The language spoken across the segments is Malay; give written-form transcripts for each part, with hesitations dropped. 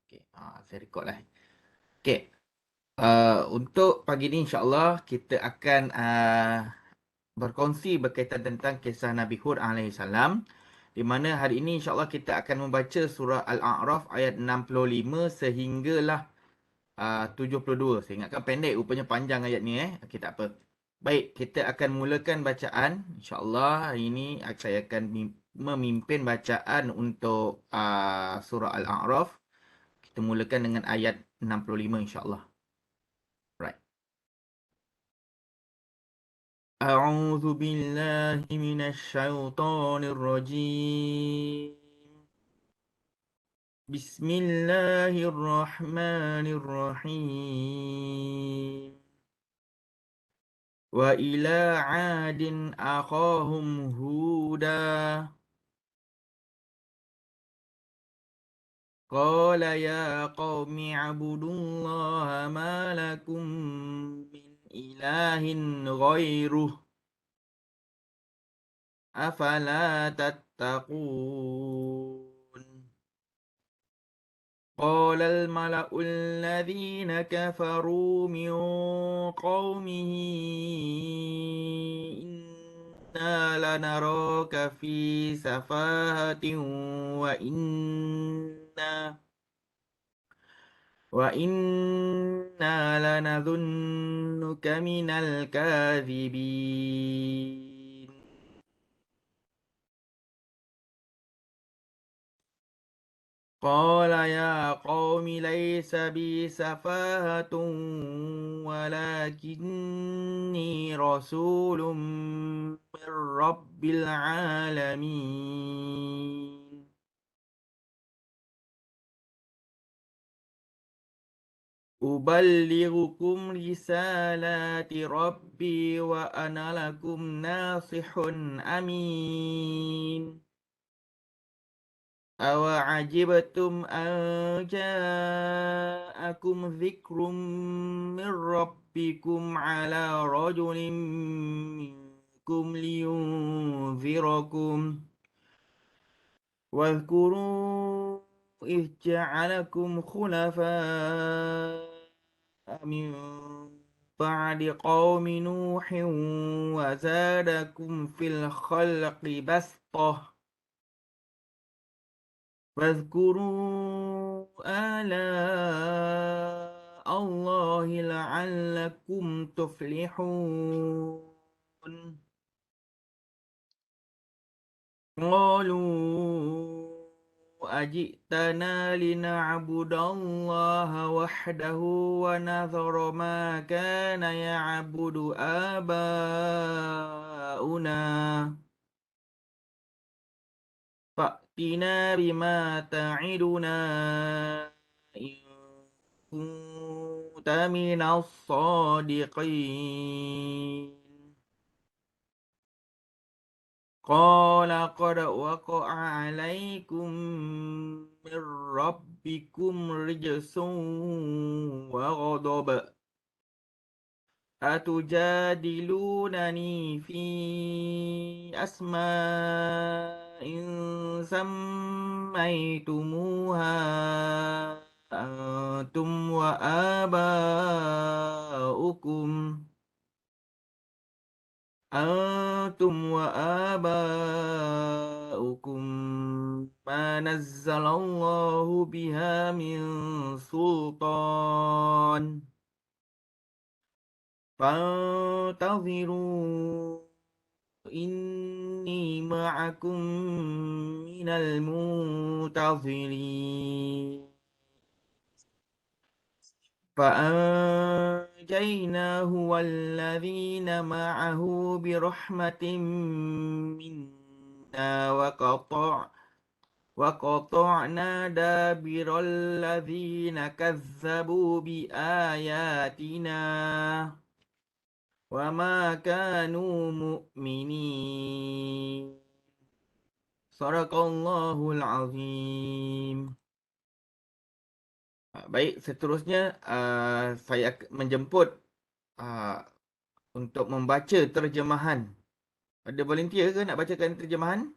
Okay. Saya record lah. Okay. Untuk pagi ni insyaAllah kita akan berkongsi berkaitan tentang kisah Nabi Hud alaihissalam, di mana hari ini insyaAllah kita akan membaca surah Al-A'raf ayat 65 sehinggalah 72. Saya ingatkan pendek, rupanya panjang ayat ni. Okay, tak apa. Baik, kita akan mulakan bacaan. InsyaAllah hari ini saya akan memimpin bacaan untuk surah Al-A'raf. Kita mulakan dengan ayat 65 insyaAllah. Right. أعوذ بالله من الشيطان الرجيم. بسم الله الرحمن الرحيم. وإلى عاد أخاهم هودا قال يا قوم اعبدوا الله ما لكم من إله غيره أفلا تتقون. قال الملأ الذين كفروا من قومه إنا لنراك في سفاهة وإنا لنظنك من الكاذبين. قال يا قوم ليس بي سفاهة ولكني رسول من رب العالمين. أبلغكم رسالات ربي وأنا لكم ناصح أمين. أوعجبتم أن جاءكم ذكر من ربكم على رجل منكم لينذركم واذكروا إذ جعلكم خلفاء من بعد قوم نوح وزادكم في الخلق بسطة واذكروا آلاء الله لعلكم تفلحون. قالوا أجئتنا لنعبد الله وحده ونذر ما كان يعبد آباؤنا فأتنا بما تعدنا إن كنت من الصادقين. قال قد وقع عليكم من ربكم رجس وغضب أتجادلونني في أسماء سميتموها أنتم وآباؤكم ما نزل الله بها من سلطان فانتظروا إني معكم من المنتظرين. فأنجيناه والذين معه برحمة منا وقطعنا دابر الذين كذبوا بآياتنا وما كانوا مؤمنين. صدق Allahul Azim. Baik, seterusnya saya menjemput untuk membaca terjemahan. Ada volunteer ke nak bacakan terjemahan?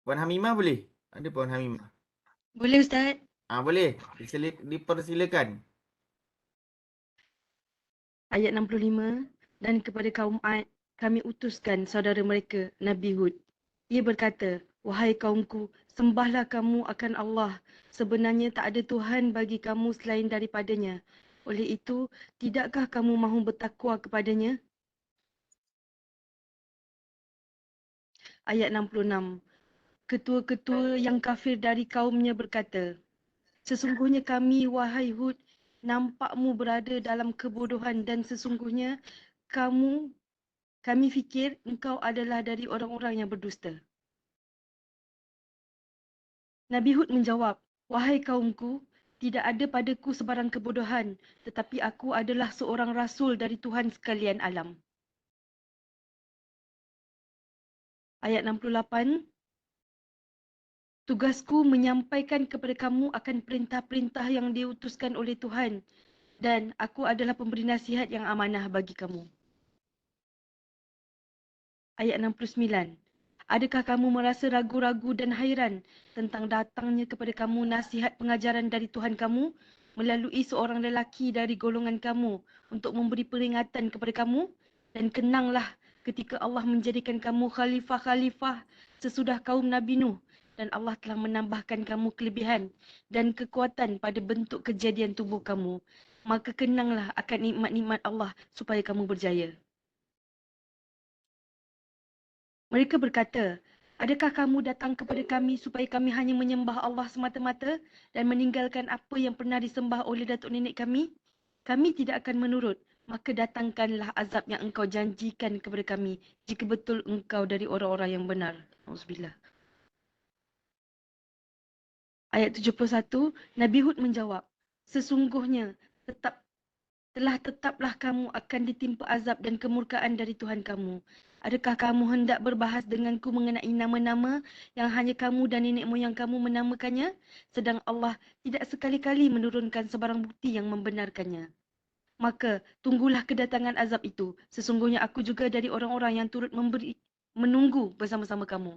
Puan Hamimah boleh? Ada Puan Hamimah? Boleh Ustaz? Boleh. Dipersilakan. Ayat 65. Dan kepada kaum Ad, kami utuskan saudara mereka, Nabi Hud. Ia berkata, wahai kaumku, sembahlah kamu akan Allah. Sebenarnya tak ada Tuhan bagi kamu selain daripadanya. Oleh itu, tidakkah kamu mahu bertakwa kepadanya? Ayat 66. Ketua-ketua yang kafir dari kaumnya berkata, sesungguhnya kami, wahai Hud, nampakmu berada dalam kebodohan dan sesungguhnya kami fikir engkau adalah dari orang-orang yang berdusta. Nabi Hud menjawab, wahai kaumku, tidak ada padaku sebarang kebodohan, tetapi aku adalah seorang rasul dari Tuhan sekalian alam. Ayat 68, tugasku menyampaikan kepada kamu akan perintah-perintah yang diutuskan oleh Tuhan dan aku adalah pemberi nasihat yang amanah bagi kamu. Ayat 69. Adakah kamu merasa ragu-ragu dan hairan tentang datangnya kepada kamu nasihat pengajaran dari Tuhan kamu melalui seorang lelaki dari golongan kamu untuk memberi peringatan kepada kamu? Dan kenanglah ketika Allah menjadikan kamu khalifah-khalifah sesudah kaum Nabi Nuh dan Allah telah menambahkan kamu kelebihan dan kekuatan pada bentuk kejadian tubuh kamu. Maka kenanglah akan nikmat-nikmat Allah supaya kamu berjaya. Mereka berkata, adakah kamu datang kepada kami supaya kami hanya menyembah Allah semata-mata dan meninggalkan apa yang pernah disembah oleh datuk nenek kami? Kami tidak akan menurut. Maka datangkanlah azab yang engkau janjikan kepada kami jika betul engkau dari orang-orang yang benar. Auzubillah. Ayat 71, Nabi Hud menjawab, sesungguhnya tetaplah kamu akan ditimpa azab dan kemurkaan dari Tuhan kamu. Adakah kamu hendak berbahas denganku mengenai nama-nama yang hanya kamu dan nenek moyang kamu menamakannya, sedang Allah tidak sekali-kali menurunkan sebarang bukti yang membenarkannya? Maka tunggulah kedatangan azab itu. Sesungguhnya aku juga dari orang-orang yang turut menunggu bersama-sama kamu.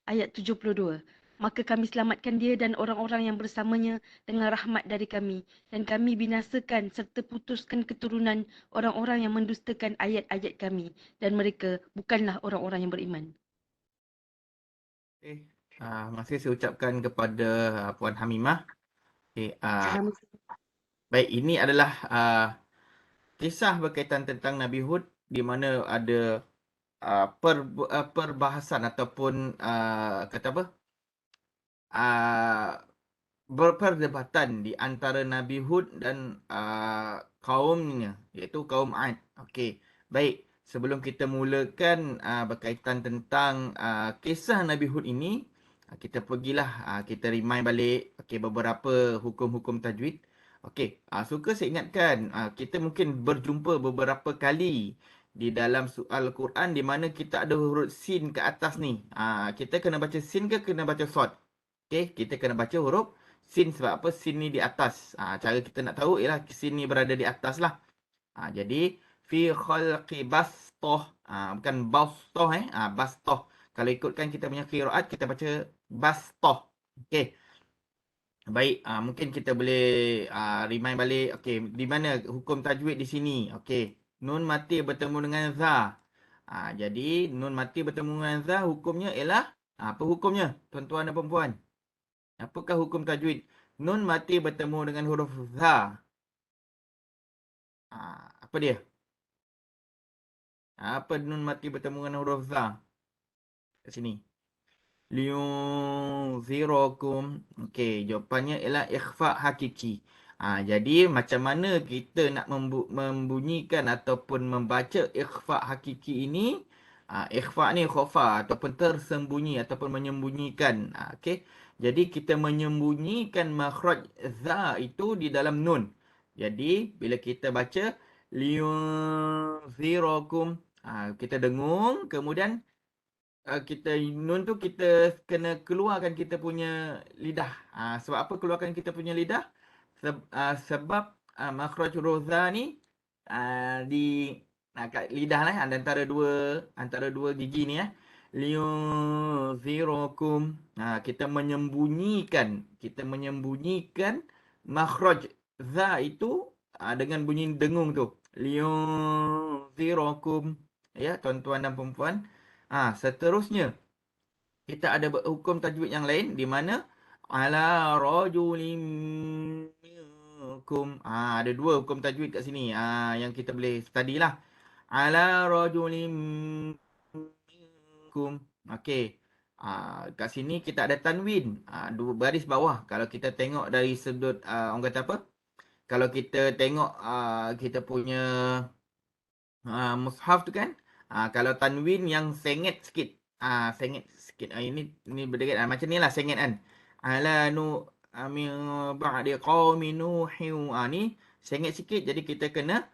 Ayat 72. Maka kami selamatkan dia dan orang-orang yang bersamanya dengan rahmat dari kami. Dan kami binasakan serta putuskan keturunan orang-orang yang mendustakan ayat-ayat kami. Dan mereka bukanlah orang-orang yang beriman. Okay. Masih saya ucapkan kepada Puan Hamimah. Okay. Baik, ini adalah kisah berkaitan tentang Nabi Hud di mana ada perbahasan ataupun kata apa? Uh, Berperdebatan di antara Nabi Hud dan kaumnya, iaitu kaum Ad. Okey, baik. Sebelum kita mulakan berkaitan tentang kisah Nabi Hud ini, kita pergilah, kita remind balik beberapa hukum-hukum tajwid. Okey, suka saya ingatkan, kita mungkin berjumpa beberapa kali di dalam soal Quran di mana kita ada huruf sin ke atas ni. Kita kena baca sin ke kena baca sod? Okey, kita kena baca huruf sin sebab apa? Sin ni di atas. Cara kita nak tahu ialah sin ni berada di atas lah. Jadi fi khalqi bastoh. Bukan bastoh bastoh. Kalau ikutkan kita punya qiraat kita baca bastoh. Okey. Baik, mungkin kita boleh remind balik. Okey, di mana hukum tajwid di sini? Okey. Nun mati bertemu dengan za. Jadi nun mati bertemu dengan za hukumnya ialah apa hukumnya? Tuan-tuan dan puan-puan. Apakah hukum tajwid? Nun mati bertemu dengan huruf za. Apa dia? Apa nun mati bertemu dengan huruf za? Kat sini. Liyunzirakum. Okey, jawapannya ialah ikhfa hakiki. Jadi macam mana kita nak membunyikan ataupun membaca ikhfa hakiki ini? Ikhfa ni khofa ataupun tersembunyi ataupun menyembunyikan. Okey. Jadi kita menyembunyikan makhraj za itu di dalam nun. Jadi bila kita baca liyunzirakum, kita dengung kemudian kita nun tu kita kena keluarkan kita punya lidah. Sebab apa keluarkan kita punya lidah? Sebab makhraj roza ni di kat lidah lah antara dua gigi ni liyunzirukum. Kita menyembunyikan makhraj za itu dengan bunyi dengung tu. Liyunzirukum. Ya, tuan-tuan dan puan-puan. Seterusnya kita ada hukum tajwid yang lain di mana ala rajulim minkum. Ada dua hukum tajwid kat sini. Yang kita boleh study lah. Ala rajulim minkum. Okey. Kat sini kita ada tanwin. Dua baris bawah. Kalau kita tengok dari sudut orang kata apa? Kalau kita tengok kita punya mushaf tu kan, kalau tanwin yang sengit sikit, sengit sikit. Ini berdekat macam ni lah sengit kan. Ala nu min ba'di qaumi nuhin. Ni sengit sikit, jadi kita kena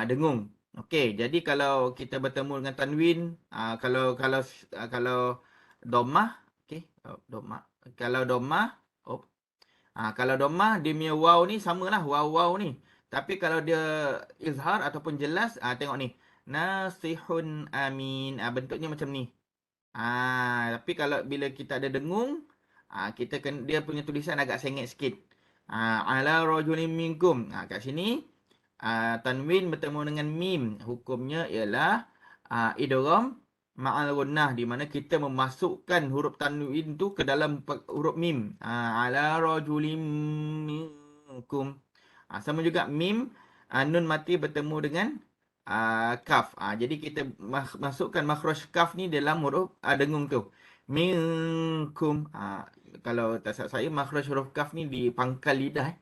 dengung. Okey, jadi kalau kita bertemu dengan tanwin, kalau dhammah, okey, dhammah. Kalau dhammah, kalau dhammah dia punya waw ni samalah waw ni. Tapi kalau dia izhar ataupun jelas, tengok ni. Nasihun amin. Bentuknya macam ni. Tapi kalau bila kita ada dengung, kita dia punya tulisan agak sengit sikit. Ala rajulin minkum. Kat sini tanwin bertemu dengan mim. Hukumnya ialah idgham ma'al gunnah, di mana kita memasukkan huruf tanwin tu ke dalam huruf mim. Ala rajulim minkum. Sama juga mim nun mati bertemu dengan kaf. Jadi kita masukkan makhraj kaf ni dalam huruf dengung tu. Minkum. Kalau tak salah saya makhraj huruf kaf ni di pangkal lidah.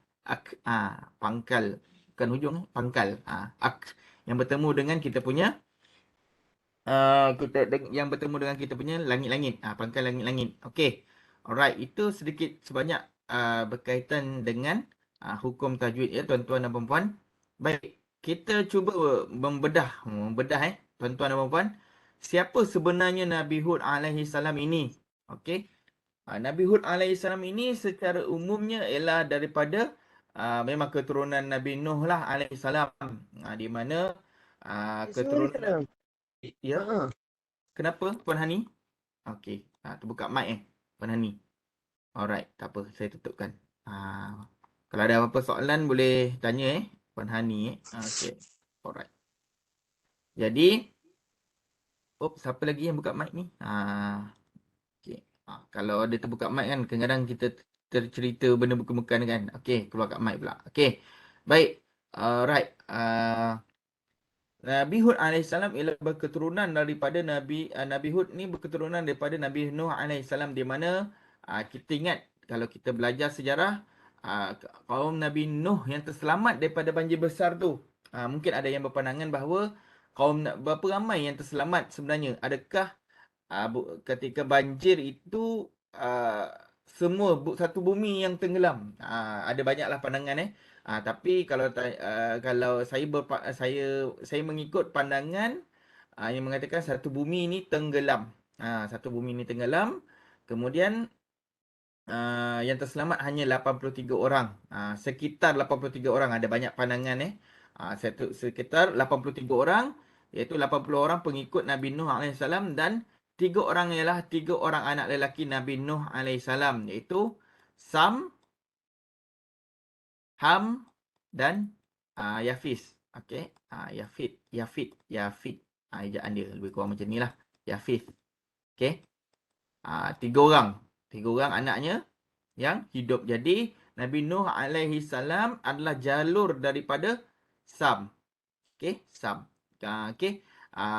Pangkal, bukan hujung, pangkal. Ak yang bertemu dengan kita punya yang bertemu dengan kita punya langit-langit, pangkal langit-langit. Okey. Alright, itu sedikit sebanyak berkaitan dengan hukum tajwid ya tuan-tuan dan puan-puan. Baik, kita cuba membedah tuan-tuan dan puan-puan. Siapa sebenarnya Nabi Hud alaihi salam ini? Okey. Nabi Hud alaihi salam ini secara umumnya ialah daripada memang keturunan Nabi Nuh lah alaihi salam. Di mana keturunan Sebenarnya. ya. Kenapa Puan Hani? Okey. Terbuka mic Puan Hani. Alright, tak apa, saya tutupkan. Kalau ada apa-apa soalan boleh tanya Puan Hani Okey. Alright. Jadi, siapa lagi yang buka mic ni? Okey. Kalau ada terbuka mic kan, kadang-kadang kita tercerita benda bukan-bukan kan. Okey, keluar kat mic pula. Okey. Baik. Alright. Nabi Hud alaihissalam ialah berketurunan daripada Nabi Hud ni berketurunan daripada Nabi Nuh alaihissalam, di mana kita ingat kalau kita belajar sejarah kaum Nabi Nuh yang terselamat daripada banjir besar tu. Mungkin ada yang berpandangan bahawa berapa ramai yang terselamat sebenarnya? Adakah ketika banjir itu semua satu bumi yang tenggelam? Ada banyaklah pandangan tapi kalau saya mengikut pandangan yang mengatakan satu bumi ni tenggelam. Satu bumi ni tenggelam. Kemudian yang terselamat hanya 83 orang. Sekitar 83 orang, ada banyak pandangan sekitar 83 orang, iaitu 80 orang pengikut Nabi Nuh alaihissalam dan 3 orang ialah 3 orang anak lelaki Nabi Nuh alaihissalam, iaitu Sam, Ham dan Yafis. Okey. Yafit. Ejaan dia lebih kurang macam ni lah. Yafis. Okey. 3 orang. 3 orang anaknya yang hidup. Jadi Nabi Nuh alaihi salam adalah jalur daripada Sam. Okey, Sam. Okey.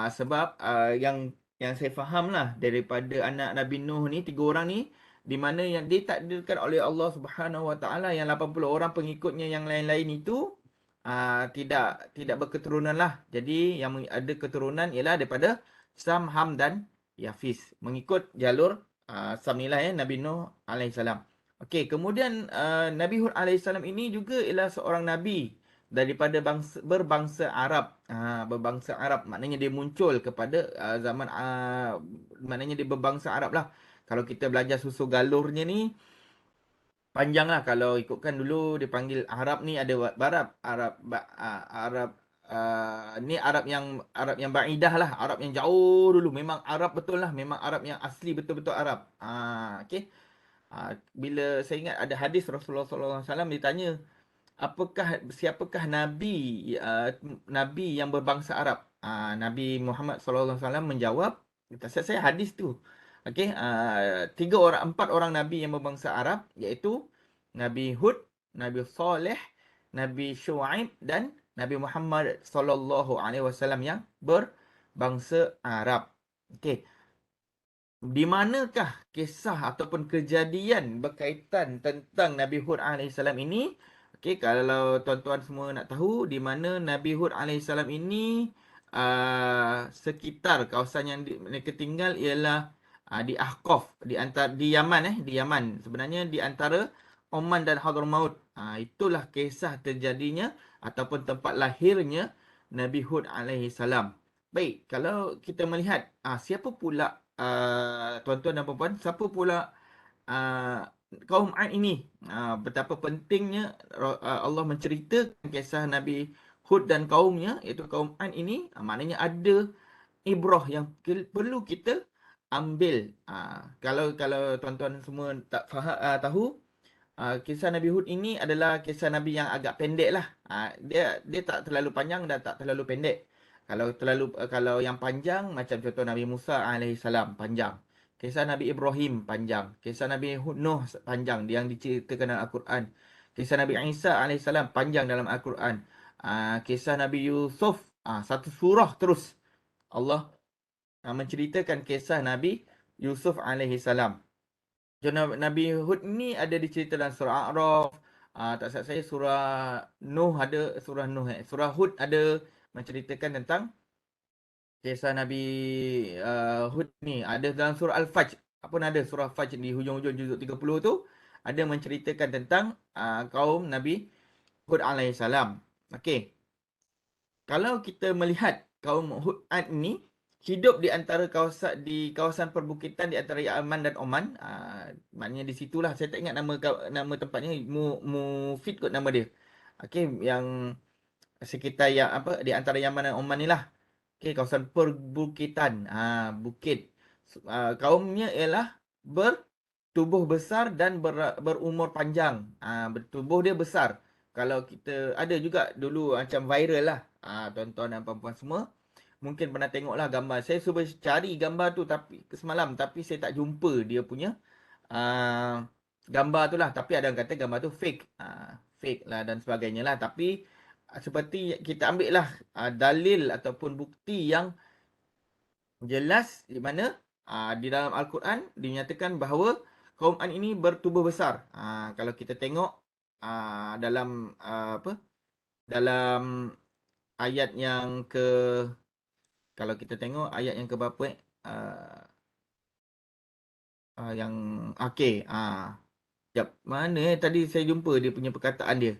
Sebab yang saya faham lah daripada anak Nabi Nuh ni, 3 orang ni, di mana yang ditakdirkan oleh Allah Subhanahu Wa Taala yang 80 orang pengikutnya yang lain-lain itu tidak berketurunan lah. Jadi yang ada keturunan ialah daripada Sam, Ham dan Yafis. Mengikut jalur Sam ni lah Nabi Nuh alaihissalam. Okey, kemudian Nabi Hud alaihissalam ini juga ialah seorang nabi daripada berbangsa Arab. Berbangsa Arab maknanya dia muncul kepada zaman maknanya dia berbangsa Arab lah. Kalau kita belajar susu galurnya ni panjang lah. Kalau ikutkan dulu dia panggil Arab ni ada Arab ni Arab yang ba'idah lah, Arab yang jauh dulu. Memang Arab betul lah, memang Arab yang asli betul-betul Arab. Okey. Bila saya ingat ada hadis Rasulullah sallallahu alaihi wasallam ditanya, siapakah nabi yang berbangsa Arab? Nabi Muhammad sallallahu alaihi wasallam menjawab, saya hadis tu. Okey, empat orang nabi yang berbangsa Arab, iaitu Nabi Hud, Nabi Saleh, Nabi Shu'aib dan Nabi Muhammad sallallahu alaihi wasallam yang berbangsa Arab. Okey. Di manakah kisah ataupun kejadian berkaitan tentang Nabi Hud alaihissalam ini? Okey, kalau tuan-tuan semua nak tahu, di mana Nabi Hud alaihissalam ini sekitar kawasan yang mereka tinggal ialah di Ahqaf, di Yaman, di Yaman. Sebenarnya di antara Oman dan Hadramaut. Itulah kisah terjadinya ataupun tempat lahirnya Nabi Hud alaihissalam. Baik, kalau kita melihat siapa pula tuan-tuan dan puan-puan, siapa pula kaum Ad ini? Betapa pentingnya Allah menceritakan kisah Nabi Hud dan kaumnya, iaitu kaum Ad ini. Maknanya ada ibrah yang perlu kita ambil. Kalau tuan-tuan semua tak faham, tahu, kisah Nabi Hud ini adalah kisah Nabi yang agak pendek lah. Dia tak terlalu panjang dan tak terlalu pendek. Kalau yang panjang macam contoh Nabi Musa alaihissalam panjang. Kisah Nabi Ibrahim panjang. Kisah Nabi Nuh panjang yang diceritakan dalam Al-Quran. Kisah Nabi Isa alaihissalam panjang dalam Al-Quran. Kisah Nabi Yusuf satu surah terus Allah menceritakan kisah Nabi Yusuf alaihissalam. Nabi Hud ni ada dicerita dalam surah A'raf. Tak salah saya surah Nuh ada, surah Hud ada menceritakan tentang kisah Nabi Hud ni. Ada dalam surah Al-Fajr. Apa ada surah Fajr di hujung-hujung juzuk 30 tu ada menceritakan tentang kaum Nabi Hud alaihissalam. Okey. Kalau kita melihat kaum Hud ni hidup di kawasan perbukitan di antara Yaman dan Oman. Maknanya di situlah, saya tak ingat nama tempatnya, Mufid kot nama dia. Okey, yang sekitar yang di antara Yaman dan Oman ni lah. Okey, kawasan perbukitan, bukit. Kaumnya ialah bertubuh besar dan berumur panjang. Bertubuh dia besar. Kalau kita ada juga dulu macam viral lah, tuan-tuan dan puan-puan semua mungkin pernah tengoklah gambar. Saya cuba cari gambar tu semalam, tapi saya tak jumpa dia punya gambar tu lah. Tapi ada yang kata gambar tu fake. Fake lah dan sebagainya lah. Tapi seperti kita ambil lah dalil ataupun bukti yang jelas di mana di dalam Al-Quran dinyatakan bahawa kaum An ini bertubuh besar. Kalau kita tengok dalam dalam ayat yang kalau kita tengok ayat yang ke berapa yang okey, jap, mana tadi saya jumpa dia punya perkataan dia.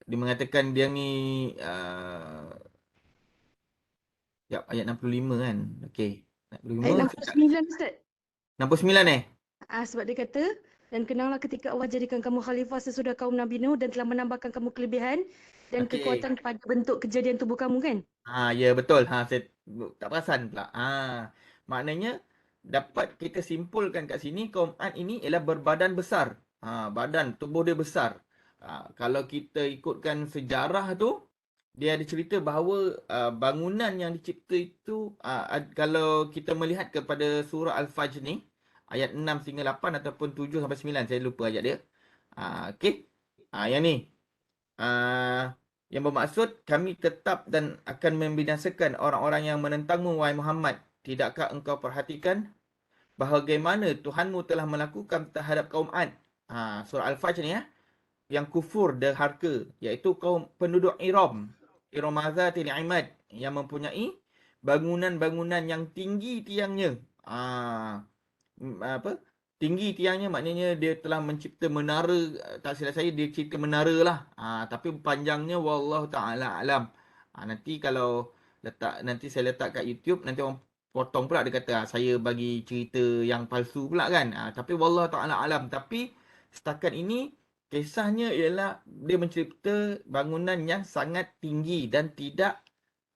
Dia mengatakan dia ni jap, ayat 65 kan. Okey. 65 Ayat 69 Ustaz. 69 Sebab dia kata, dan kenanglah ketika Allah jadikan kamu khalifah sesudah kaum Nabi Nuh dan telah menambahkan kamu kelebihan dan Okey. kekuatan pada bentuk kejadian tubuh kamu kan? Ya betul. Saya tak perasan pula. Maknanya dapat kita simpulkan kat sini kaum Ad ini ialah berbadan besar. Badan tubuh dia besar. Kalau kita ikutkan sejarah tu, dia ada cerita bahawa bangunan yang dicipta itu, kalau kita melihat kepada surah Al-Fajr ni, ayat 6 hingga 8 ataupun 7 sampai 9, saya lupa ayat dia. Okey. Yang ni. Yang bermaksud, kami tetap dan akan membinasakan orang-orang yang menentangmu, wahai Muhammad. Tidakkah engkau perhatikan bagaimana Tuhanmu telah melakukan terhadap kaum Ad? Surah Al-Fajr ni yang kufur derhaka, iaitu kaum penduduk Iram. Iram Zatil Imad, yang mempunyai bangunan-bangunan yang tinggi tiangnya. Tinggi tiangnya maknanya dia telah mencipta menara. Tak silap saya dia cipta menara lah. Tapi panjangnya wallahu ta'ala alam. Nanti kalau nanti saya letak kat YouTube, nanti orang potong pula, dia kata saya bagi cerita yang palsu pula kan. Tapi wallahu ta'ala alam. Tapi setakat ini Kisahnya ialah dia mencipta bangunan yang sangat tinggi dan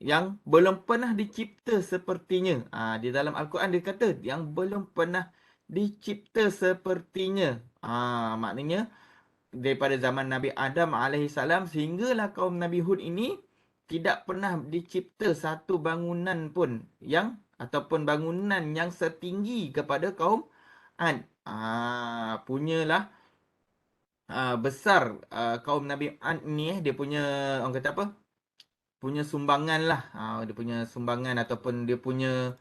yang belum pernah dicipta sepertinya. Di dalam Al-Quran dia kata yang belum pernah dicipta sepertinya. Maknanya daripada zaman Nabi Adam alaihissalam sehinggalah kaum Nabi Hud ini tidak pernah dicipta satu bangunan pun ataupun bangunan yang setinggi kepada kaum Ad. Punyalah besar kaum Nabi Ad ni dia punya orang kata apa? Punya sumbangan lah. Dia punya sumbangan ataupun dia punya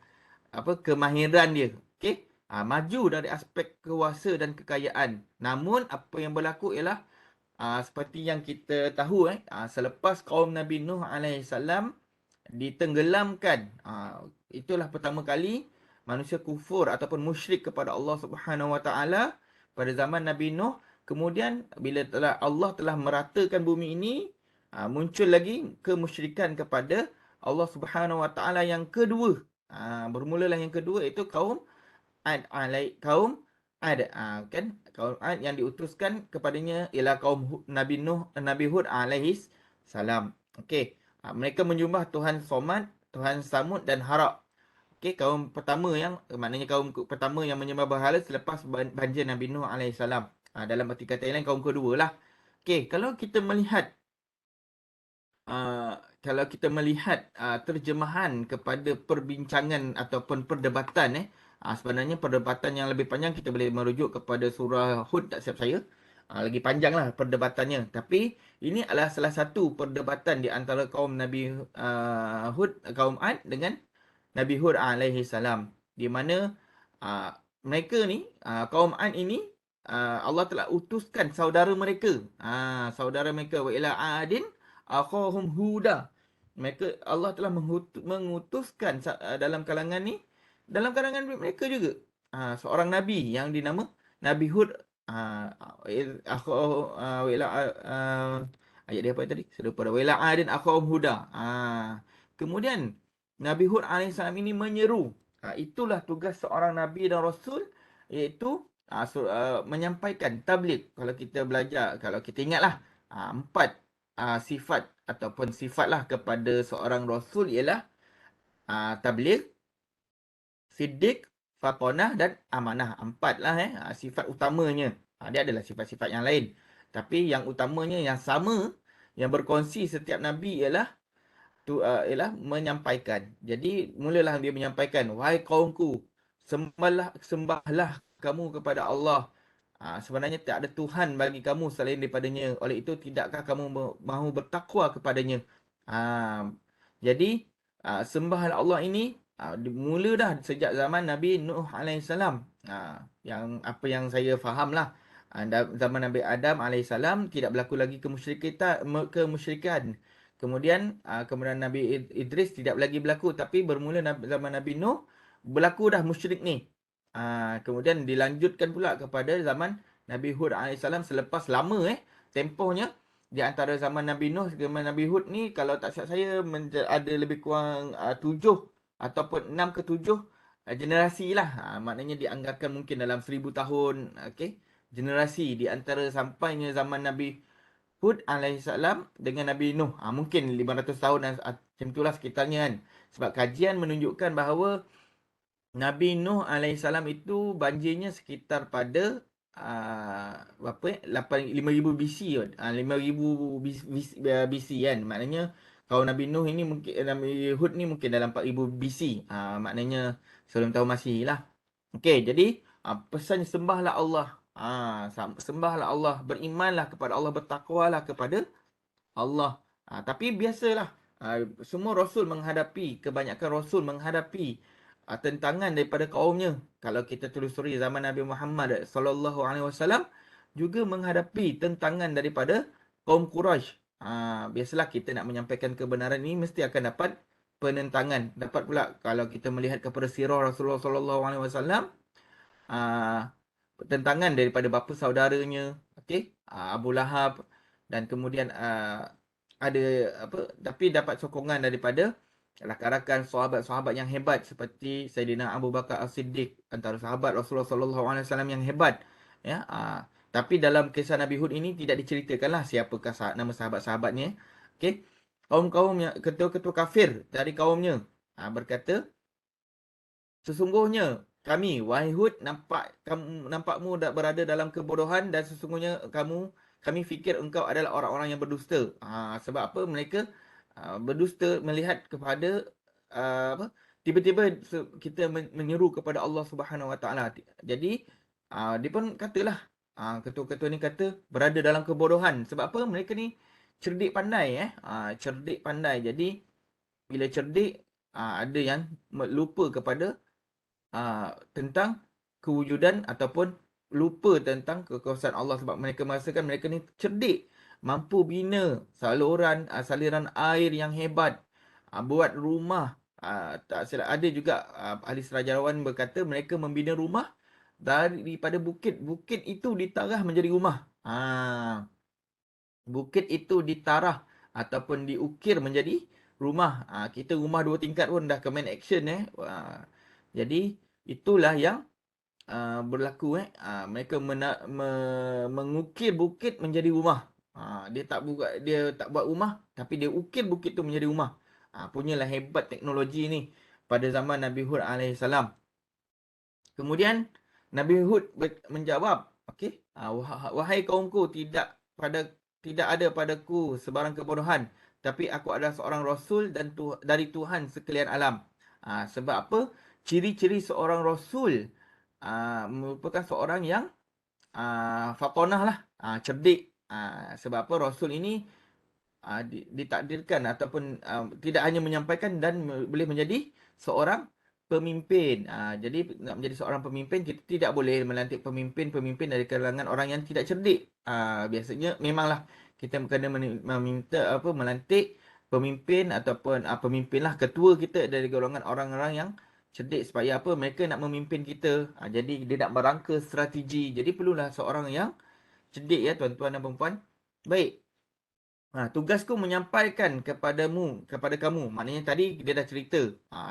kemahiran dia. Okey. Maju dari aspek kuasa dan kekayaan. Namun apa yang berlaku ialah seperti yang kita tahu selepas kaum Nabi Nuh alaihissalam ditenggelamkan. Itulah pertama kali manusia kufur ataupun musyrik kepada Allah Subhanahu Wa Taala pada zaman Nabi Nuh. Kemudian bila Allah telah meratakan bumi ini, muncul lagi kemusyrikan kepada Allah Subhanahu Wa Taala yang kedua. Bermulalah yang kedua iaitu kaum Ad, kan kaum Ad yang diutuskan kepadanya ialah kaum Nabi Nuh, Nabi Hud alaihis salam. Okey, mereka menyembah Tuhan Somad, Tuhan Samud dan Harak. Okey, kaum pertama maknanya kaum pertama yang menyembah berhala selepas banjir Nabi Nuh alaihis salam. Dalam arti kata yang lain kaum kedua lah. Okey, kalau kita melihat terjemahan kepada perbincangan ataupun perdebatan sebenarnya perdebatan yang lebih panjang kita boleh merujuk kepada surah Hud, tak silap saya. Lagi panjanglah perdebatannya, tapi ini adalah salah satu perdebatan di antara kaum Nabi Hud, kaum Ad dengan Nabi Hud alaihi salam, di mana mereka ni kaum Ad ini Allah telah utuskan saudara mereka wa ila adin akhahum huda. Allah telah mengutuskan dalam kalangan mereka juga seorang nabi yang dinama Nabi Hud. Ayat dia apa tadi? Saya lupa dah. Wa ila adin akhahum huda. Kemudian Nabi Hud alaihissalam ini menyeru. Itulah tugas seorang nabi dan rasul, iaitu menyampaikan tabligh. Kalau kita belajar, kalau kita ingatlah empat sifat ataupun sifatlah kepada seorang rasul ialah tabligh, siddiq, fatonah dan amanah. Empatlah sifat utamanya. Dia adalah sifat-sifat yang lain, tapi yang utamanya yang sama, yang berkongsi setiap nabi ialah menyampaikan. Jadi mulalah dia menyampaikan, wahai kaumku, sembahlah kamu kepada Allah. Sebenarnya tak ada Tuhan bagi kamu selain daripadanya. Oleh itu tidakkah kamu mahu bertakwa kepadanya? Jadi sembahlah Allah ini mula dah sejak zaman Nabi Nuh alaihissalam. Yang apa yang saya fahamlah, zaman Nabi Adam alaihissalam tidak berlaku lagi kemusyrikan. Kemudian Nabi Idris tidak lagi berlaku, tapi bermula zaman Nabi Nuh berlaku dah musyrik ni. Kemudian dilanjutkan pula kepada zaman Nabi Hud alaihissalam selepas lama tempohnya di antara zaman Nabi Nuh dengan Nabi Hud ni, kalau tak silap saya ada lebih kurang 7 ataupun 6 ke 7 generasi lah. Maknanya dianggarkan mungkin dalam 1000 tahun, okey, generasi di antara sampainya zaman Nabi Hud alaihissalam dengan Nabi Nuh. Mungkin 500 tahun macam itulah sekitarnya kan. Sebab kajian menunjukkan bahawa Nabi Nuh alaihissalam itu banjirnya sekitar pada 5000 BC kot. 5000 BC kan. Maknanya kalau Nabi Nuh ini mungkin, Nabi Hud ni mungkin dalam 4000 BC. Maknanya sebelum tahun Masih lah. Okey, jadi pesan sembahlah Allah. Sembahlah Allah, berimanlah kepada Allah, bertakwalah kepada Allah. Tapi biasalah, semua rasul kebanyakan rasul menghadapi tentangan daripada kaumnya. Kalau kita telusuri zaman Nabi Muhammad sallallahu alaihi wasallam juga menghadapi tentangan daripada kaum Quraisy. Biasalah kita nak menyampaikan kebenaran ini mesti akan dapat penentangan. Dapat pula kalau kita melihat kepada sirah Rasulullah sallallahu alaihi wasallam, tentangan daripada bapa saudaranya, okey, Abu Lahab, dan kemudian ada tapi dapat sokongan daripada rakan-rakan sahabat-sahabat yang hebat seperti Sayyidina Abu Bakar As-Siddiq, antara sahabat Rasulullah sallallahu alaihi wasallam yang hebat ya. Tapi dalam kisah Nabi Hud ini tidak diceritakanlah siapakah nama sahabat-sahabatnya. Okey. Kaum-kaumnya, ketua-ketua kafir dari kaumnya berkata, sesungguhnya kami, wahai Hud, nampakmu berada dalam kebodohan dan sesungguhnya kami fikir engkau adalah orang-orang yang berdusta. Sebab apa? Mereka berdusta melihat kepada apa? Tiba-tiba kita menyeru kepada Allah Subhanahu Wa Taala. Jadi dia pun katalah, ketua-ketua ni kata berada dalam kebodohan. Sebab apa? Mereka ni cerdik pandai cerdik pandai. Jadi bila cerdik ada yang lupa kepada tentang kewujudan ataupun lupa tentang kekuasaan Allah sebab mereka merasakan mereka ni cerdik, mampu bina saliran air yang hebat, buat rumah. Tak silap ada juga ahli serajawan berkata mereka membina rumah daripada bukit. Bukit itu ditarah menjadi rumah. Bukit itu ditarah ataupun diukir menjadi rumah. Kita rumah 2 tingkat pun dah comment action Jadi itulah yang berlaku mereka mengukir bukit menjadi rumah. Dia tak buat rumah tapi dia ukir bukit tu menjadi rumah. Punyalah hebat teknologi ni pada zaman Nabi Hud alaihissalam. Kemudian Nabi Hud menjawab, okey, wahai kaumku, tidak ada padaku sebarang kebodohan, tapi aku adalah seorang rasul dan dari Tuhan sekalian alam. Sebab apa? Ciri-ciri seorang rasul merupakan seorang yang fatonah lah, cerdik. Sebab apa? Rasul ini ditakdirkan ataupun tidak hanya menyampaikan dan boleh menjadi seorang pemimpin. Jadi nak menjadi seorang pemimpin, kita tidak boleh melantik pemimpin dari kalangan orang yang tidak cerdik. Biasanya memanglah kita kena meminta melantik pemimpin ataupun pemimpinlah, ketua kita dari golongan orang-orang yang cerdik supaya apa? Mereka nak memimpin kita. Jadi dia nak merangka strategi. Jadi perlulah seorang yang cerdik ya tuan-tuan dan puan-puan. Baik. Tugasku menyampaikan kepada kamu. Maknanya tadi dia dah cerita.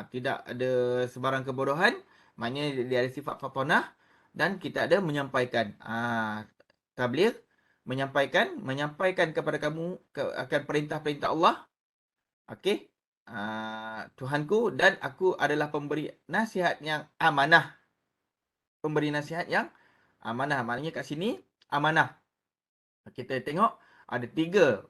Tidak ada sebarang kebodohan. Maknanya dia ada sifat fatonah. Dan kita ada menyampaikan. Tabligh. Menyampaikan kepada kamu akan perintah-perintah Allah. Okey. Tuhanku dan aku adalah pemberi nasihat yang amanah. Pemberi nasihat yang amanah. Maknanya kat sini amanah. Kita tengok ada 3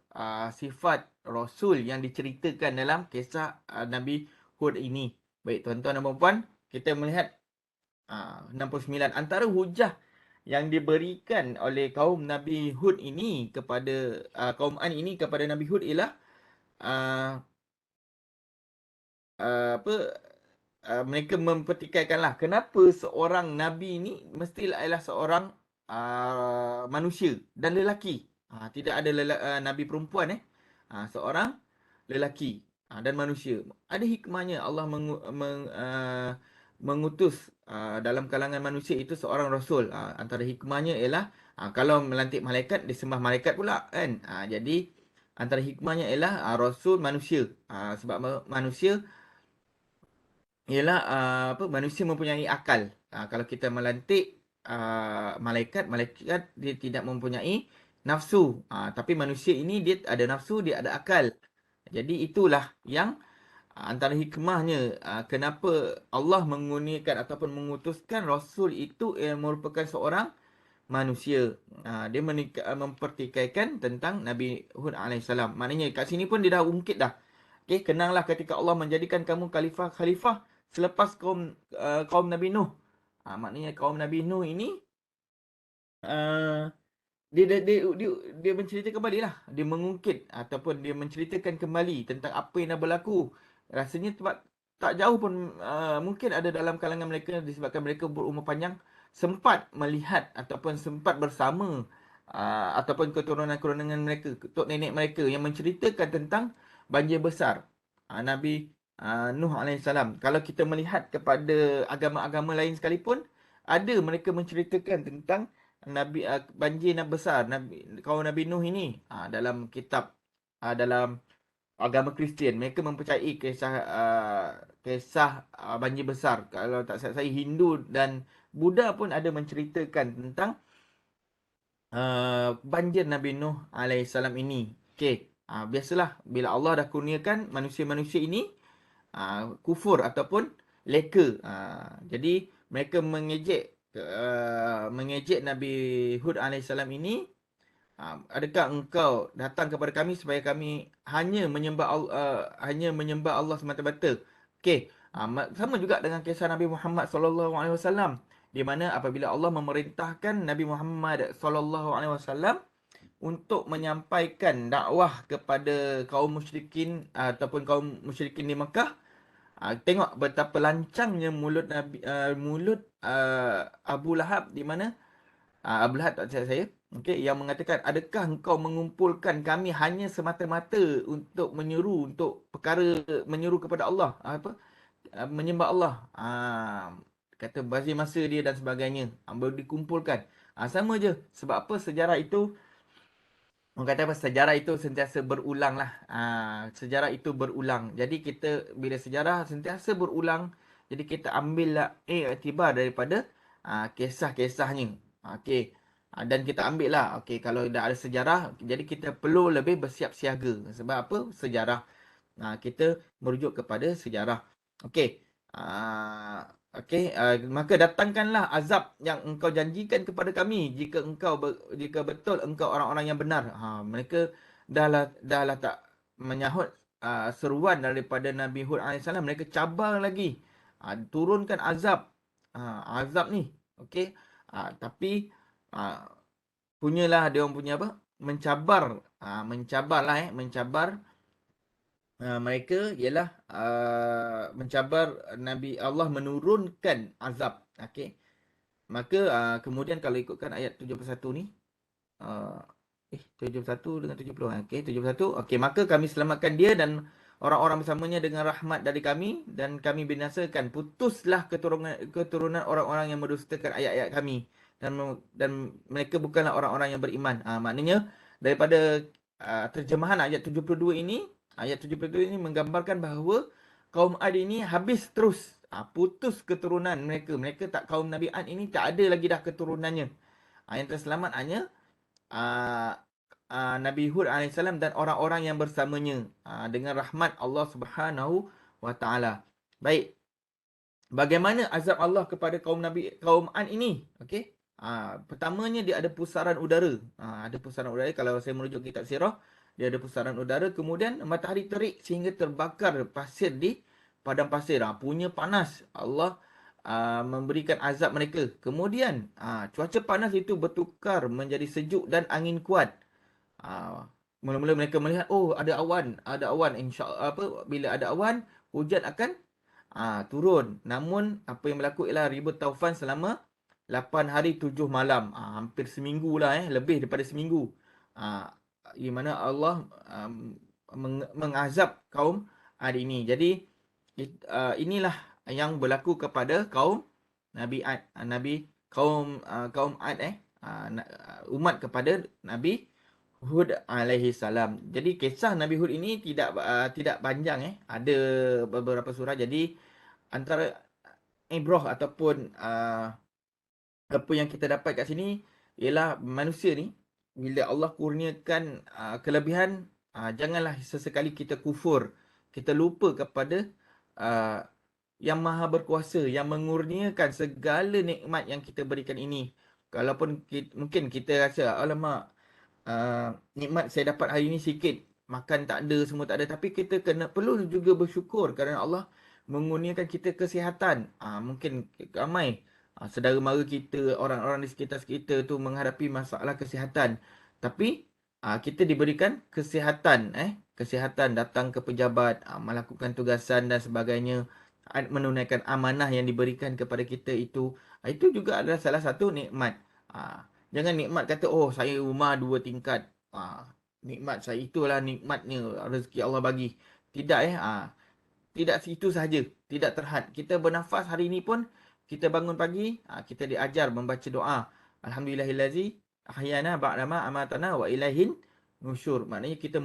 sifat Rasul yang diceritakan dalam kisah Nabi Hud ini. Baik tuan-tuan dan puan-puan, kita melihat 69 antara hujah yang diberikan oleh kaum Nabi Hud ini kepada kaum An ini kepada Nabi Hud ialah mereka mempertikaikanlah kenapa seorang Nabi ini mestilah adalah seorang manusia dan lelaki. Tidak ada Nabi perempuan seorang lelaki dan manusia. Ada hikmahnya Allah mengutus dalam kalangan manusia itu seorang Rasul. Antara hikmahnya ialah kalau melantik malaikat, disembah malaikat pula kan. Jadi antara hikmahnya ialah Rasul manusia. Sebab manusia ialah manusia mempunyai akal. Kalau kita melantik malaikat dia tidak mempunyai nafsu. Tapi manusia ini dia ada nafsu, dia ada akal. Jadi itulah yang antara hikmahnya kenapa Allah mengurniakan ataupun mengutuskan Rasul itu merupakan seorang manusia. Dia mempertikaikan tentang Nabi Hud alaihissalam. Maknanya kat sini pun dia dah ungkit dah. Okay, kenanglah ketika Allah menjadikan kamu khalifah selepas kaum Nabi Nuh. Maknanya kaum Nabi Nuh ini dia menceritakan kembali lah. Dia mengungkit ataupun dia menceritakan kembali tentang apa yang dah berlaku. Rasanya tak jauh pun mungkin ada dalam kalangan mereka disebabkan mereka berumur panjang sempat melihat ataupun sempat bersama ataupun keturunan-keturunan mereka, tok nenek mereka yang menceritakan tentang banjir besar Nabi Nuh alaihissalam. Kalau kita melihat kepada agama-agama lain sekalipun, ada mereka menceritakan tentang banjir besar kaum Nabi Nuh ini dalam kitab dalam agama Kristian. Mereka mempercayai kisah banjir besar. Kalau tak salah saya, Hindu dan Buddha pun ada menceritakan tentang banjir Nabi Nuh alaihissalam ini. Okey, biasalah bila Allah dah kurniakan manusia-manusia ini kufur ataupun leka. Jadi mereka mengejek Nabi Hud alaihissalam ini. Adakah engkau datang kepada kami supaya kami hanya menyembah Allah semata-mata? Okey, sama juga dengan kisah Nabi Muhammad sallallahu alaihi wasallam, di mana apabila Allah memerintahkan Nabi Muhammad sallallahu alaihi wasallam untuk menyampaikan dakwah kepada kaum musyrikin ataupun kaum musyrikin di Mekah, tengok betapa lancangnya mulut Abu Lahab, di mana Abu Lahab tak silap saya, okey, yang mengatakan, adakah engkau mengumpulkan kami hanya semata-mata untuk menyuruh kepada Allah, menyembah Allah, kata bazir masa dia dan sebagainya, baru dikumpulkan. Sama je. Sebab apa? Sejarah itu, orang kata apa? Sejarah itu sentiasa berulang lah. Sejarah itu berulang. Jadi kita, bila sejarah sentiasa berulang, jadi kita ambillah iktibar daripada kisah-kisahnya. Okey. Dan kita ambil lah, okey, kalau dah ada sejarah, jadi kita perlu lebih bersiap siaga. Sebab apa? Sejarah. Kita merujuk kepada sejarah. Okey. Okey, maka datangkanlah azab yang engkau janjikan kepada kami jika betul engkau orang-orang yang benar. Mereka dahlah tak menyahut seruan daripada Nabi Hud alaihissalam. Mereka cabar lagi. Turunkan azab. Azab ni. Okey. Tapi punyalah dia orang punya apa? Mencabar mereka ialah mencabar Nabi Allah menurunkan azab. Okey. Maka kemudian kalau ikutkan ayat 71 ni, 71 dengan 70. Okey, 71. Okey, maka kami selamatkan dia dan orang-orang bersamanya dengan rahmat dari kami, dan kami binasakan, putuslah keturunan orang-orang yang mendustakan ayat-ayat kami, dan mereka bukanlah orang-orang yang beriman. Maknanya daripada terjemahan ayat 72 ini, menggambarkan bahawa kaum Ad ini habis terus, putus keturunan mereka. Mereka tak, kaum Nabi Ad ini tak ada lagi dah keturunannya. Yang terselamat hanya Nabi Hud alaihissalam dan orang-orang yang bersamanya, dengan rahmat Allah Subhanahu wa taala. Baik. Bagaimana azab Allah kepada kaum Ad ini? Okey. Pertamanya dia ada pusaran udara. Ada pusaran udara. Kalau saya merujuk kitab sirah, dia ada pusaran udara. Kemudian matahari terik sehingga terbakar pasir di padang pasir. Punya panas. Allah memberikan azab mereka. Kemudian cuaca panas itu bertukar menjadi sejuk dan angin kuat. Mula-mula mereka melihat, oh, ada awan, insya-Allah, bila ada awan, hujan akan turun. Namun apa yang berlaku ialah ribut taufan selama 8 hari 7 malam. Hampir seminggu lah, lebih daripada seminggu. Di mana Allah mengazab kaum Ad ini. Jadi inilah yang berlaku kepada kaum Nabi Ad, kaum Ad, umat kepada Nabi Hud alaihi salam. Jadi kisah Nabi Hud ini tidak panjang, ada beberapa surah. Jadi antara ibrah ataupun apa yang kita dapat kat sini ialah manusia ni, bila Allah kurniakan kelebihan, janganlah sesekali kita kufur. Kita lupa kepada yang maha berkuasa, yang mengurniakan segala nikmat yang kita berikan ini. Kalaupun mungkin kita rasa, alamak, nikmat saya dapat hari ini sikit, makan tak ada, semua tak ada. Tapi kita perlu juga bersyukur kerana Allah mengurniakan kita kesihatan. Mungkin ramai saudara mara kita, orang-orang di sekitar kita tu menghadapi masalah kesihatan. Tapi kita diberikan kesihatan, kesihatan, datang ke pejabat, melakukan tugasan dan sebagainya, menunaikan amanah yang diberikan kepada kita itu. Itu juga adalah salah satu nikmat. Jangan nikmat kata, oh, saya rumah 2 tingkat. Nikmat saya, itulah nikmatnya rezeki Allah bagi. Tidak, tidak itu sahaja. Tidak terhad. Kita bernafas hari ini pun, kita bangun pagi, kita diajar membaca doa. Alhamdulillahillazi ahyana ba'dama amatana wa ilaihin nusyur. Maknanya kita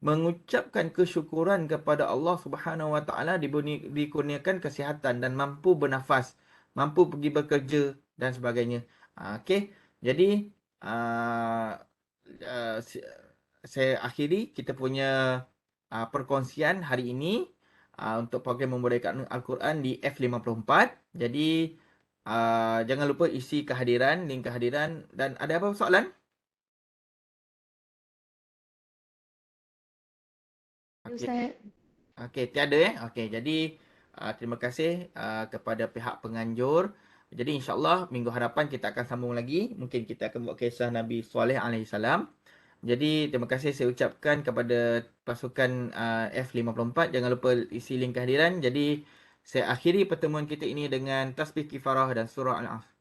mengucapkan kesyukuran kepada Allah Subhanahu wa taala, dikurniakan kesihatan dan mampu bernafas, mampu pergi bekerja dan sebagainya. Okey. Jadi uh, uh, si- saya akhiri kita punya perkongsian hari ini untuk program memudahkan Al-Quran di F54. Jadi jangan lupa isi kehadiran, link kehadiran, dan ada apa soalan? Okey. Ustaz. Okey, tiada Okey, jadi terima kasih kepada pihak penganjur. Jadi insya-Allah minggu hadapan kita akan sambung lagi. Mungkin kita akan buat kisah Nabi Soleh alaihi salam. Jadi terima kasih saya ucapkan kepada pasukan F54. Jangan lupa isi link kehadiran. Jadi saya akhiri pertemuan kita ini dengan tasbih kifarah dan surah Al-Asr.